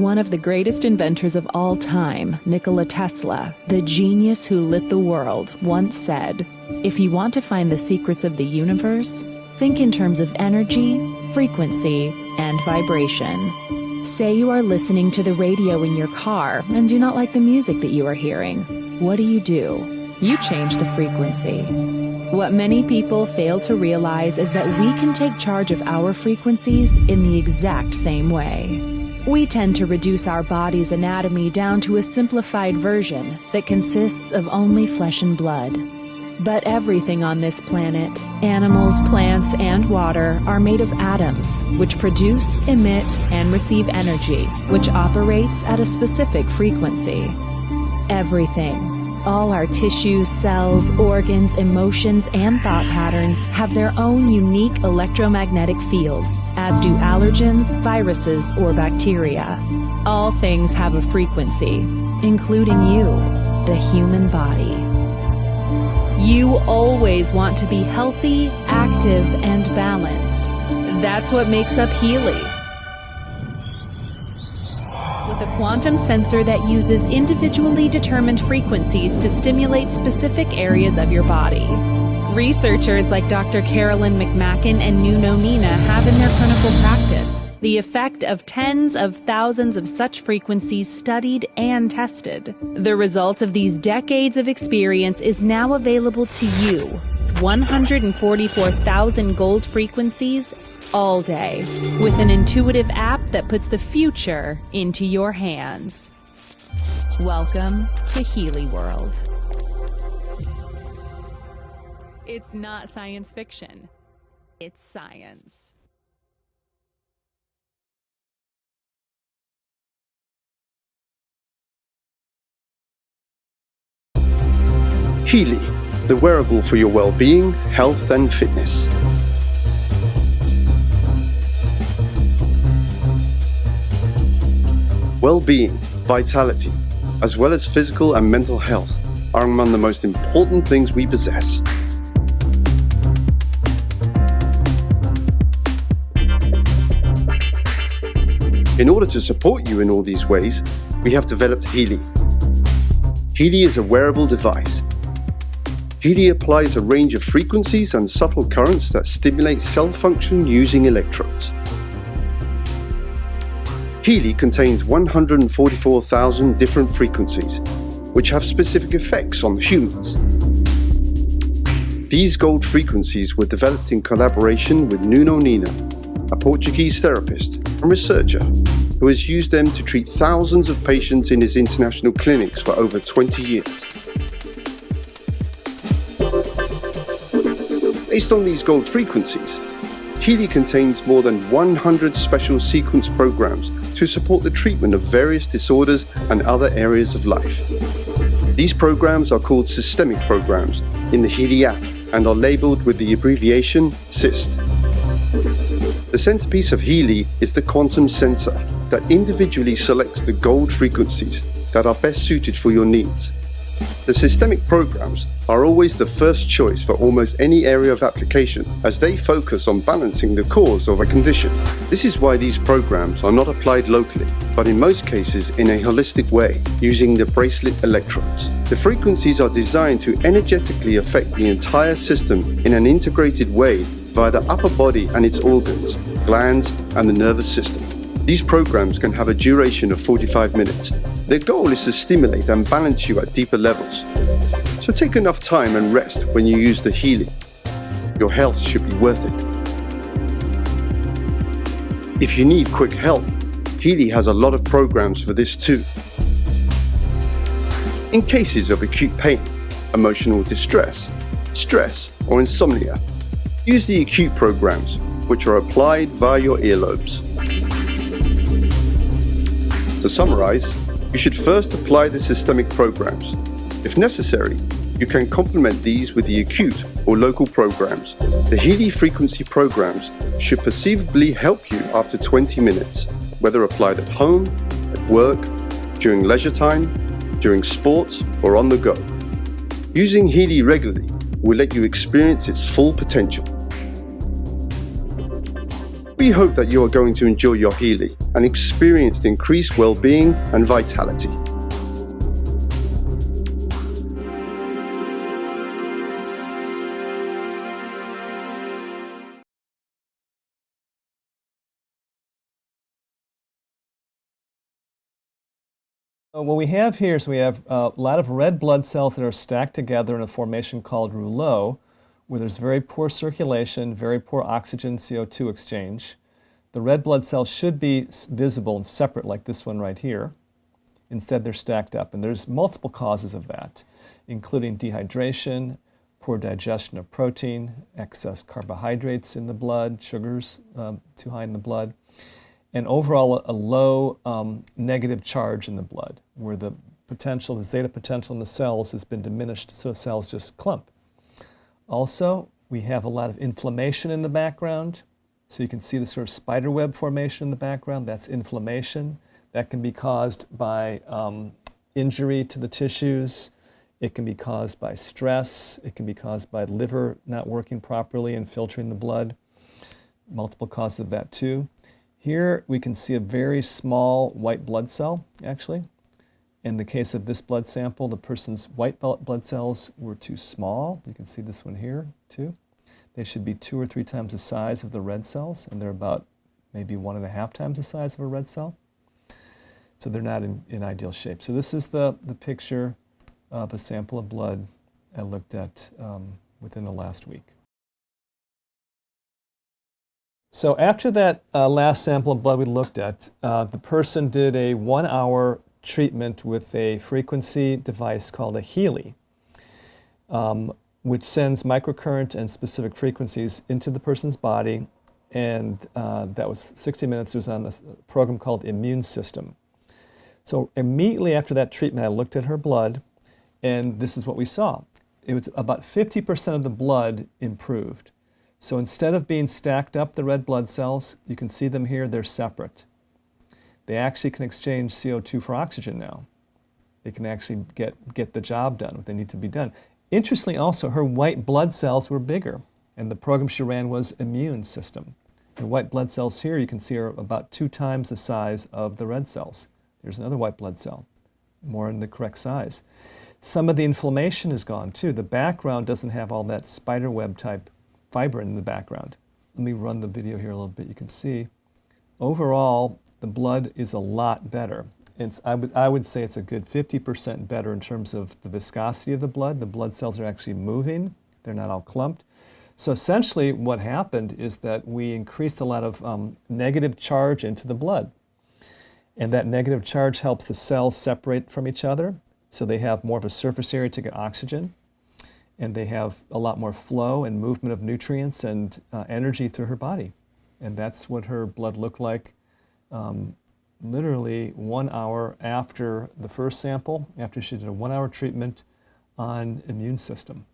One of the greatest inventors of all time, Nikola Tesla, the genius who lit the world, once said, "If you want to find the secrets of the universe, think in terms of energy, frequency, and vibration." Say you are listening to the radio in your car and do not like the music that you are hearing. What do? You change the frequency. What many people fail to realize is that we can take charge of our frequencies in the exact same way. We tend to reduce our body's anatomy down to a simplified version that consists of only flesh and blood. But everything on this planet, animals, plants, and water, are made of atoms, which produce, emit, and receive energy, which operates at a specific frequency. Everything. All our tissues, cells, organs, emotions, and thought patterns have their own unique electromagnetic fields, as do allergens, viruses, or bacteria. All things have a frequency, including you, the human body. You always want to be healthy, active, and balanced. That's what makes up Healy. With a quantum sensor that uses individually determined frequencies to stimulate specific areas of your body. Researchers like Dr. Carolyn McMacken and Nuno Nina have in their clinical practice the effect of tens of thousands of such frequencies studied and tested. The result of these decades of experience is now available to you, 144,000 gold frequencies all day, with an intuitive app that puts the future into your hands. Welcome to Healy World. It's not science fiction. It's science. Healy, the wearable for your well-being, health and fitness. Well-being, vitality, as well as physical and mental health are among the most important things we possess. In order to support you in all these ways, we have developed Healy. Healy is a wearable device. Healy applies a range of frequencies and subtle currents that stimulate cell function using electrodes. Healy contains 144,000 different frequencies, which have specific effects on humans. These gold frequencies were developed in collaboration with Nuno Nina, a Portuguese therapist and researcher who has used them to treat thousands of patients in his international clinics for over 20 years. Based on these gold frequencies, Healy contains more than 100 special sequence programs to support the treatment of various disorders and other areas of life. These programs are called systemic programs in the Healy app and are labeled with the abbreviation SYST. The centerpiece of Healy is the quantum sensor that individually selects the gold frequencies that are best suited for your needs. The systemic programs are always the first choice for almost any area of application, as they focus on balancing the cause of a condition. This is why these programs are not applied locally, but in most cases in a holistic way, using the bracelet electrodes. The frequencies are designed to energetically affect the entire system in an integrated way via the upper body and its organs, glands, and the nervous system. These programs can have a duration of 45 minutes. Their goal is to stimulate and balance you at deeper levels. So take enough time and rest when you use the Healy. Your health should be worth it. If you need quick help, Healy has a lot of programs for this too. In cases of acute pain, emotional distress, stress, or insomnia, use the acute programs, which are applied via your earlobes. To summarize, you should first apply the systemic programs. If necessary, you can complement these with the acute or local programs. The Healy frequency programs should perceivably help you after 20 minutes, whether applied at home, at work, during leisure time, during sports, or on the go. Using Healy regularly will let you experience its full potential. We hope that you are going to enjoy your Healy and experience increased well-being and vitality. What we have here is we have a lot of red blood cells that are stacked together in a formation called rouleau, where there's very poor circulation, very poor oxygen CO2 exchange. The red blood cells should be visible and separate like this one right here. Instead, they're stacked up, and there's multiple causes of that, including dehydration, poor digestion of protein, excess carbohydrates in the blood, sugars too high in the blood, and overall a low negative charge in the blood, where the potential, the zeta potential in the cells has been diminished, so cells just clump. Also, we have a lot of inflammation in the background. So you can see the sort of spider web formation in the background. That's inflammation. That can be caused by injury to the tissues. It can be caused by stress. It can be caused by liver not working properly and filtering the blood. Multiple causes of that too. Here we can see a very small white blood cell, actually. In the case of this blood sample, the person's white blood cells were too small. You can see this one here too. They should be 2 or 3 times the size of the red cells, and they're about maybe 1.5 times the size of a red cell. So they're not in ideal shape. So this is the picture of a sample of blood I looked at within the last week. So after that last sample of blood we looked at, the person did a 1-hour treatment with a frequency device called a Healy, which sends microcurrent and specific frequencies into the person's body, and that was 60 minutes. It was on a program called Immune System. So immediately after that treatment, I looked at her blood, and this is what we saw. It was about 50% of the blood improved. So instead of being stacked up, the red blood cells, you can see them here, they're separate. They actually can exchange CO2 for oxygen now. They can actually get the job done, what they need to be done. Interestingly also, her white blood cells were bigger, and the program she ran was Immune System. The white blood cells here, you can see, are about 2 times the size of the red cells. There's another white blood cell, more in the correct size. Some of the inflammation is gone too. The background doesn't have all that spider web type fibrin in the background. Let me run the video here a little bit. You can see, overall, the blood is a lot better. I would say it's a good 50% better in terms of the viscosity of the blood. The blood cells are actually moving. They're not all clumped. So essentially what happened is that we increased a lot of negative charge into the blood. And that negative charge helps the cells separate from each other. So they have more of a surface area to get oxygen. And they have a lot more flow and movement of nutrients and energy through her body. And that's what her blood looked like literally 1 hour after the first sample, after she did a 1-hour treatment on Immune System.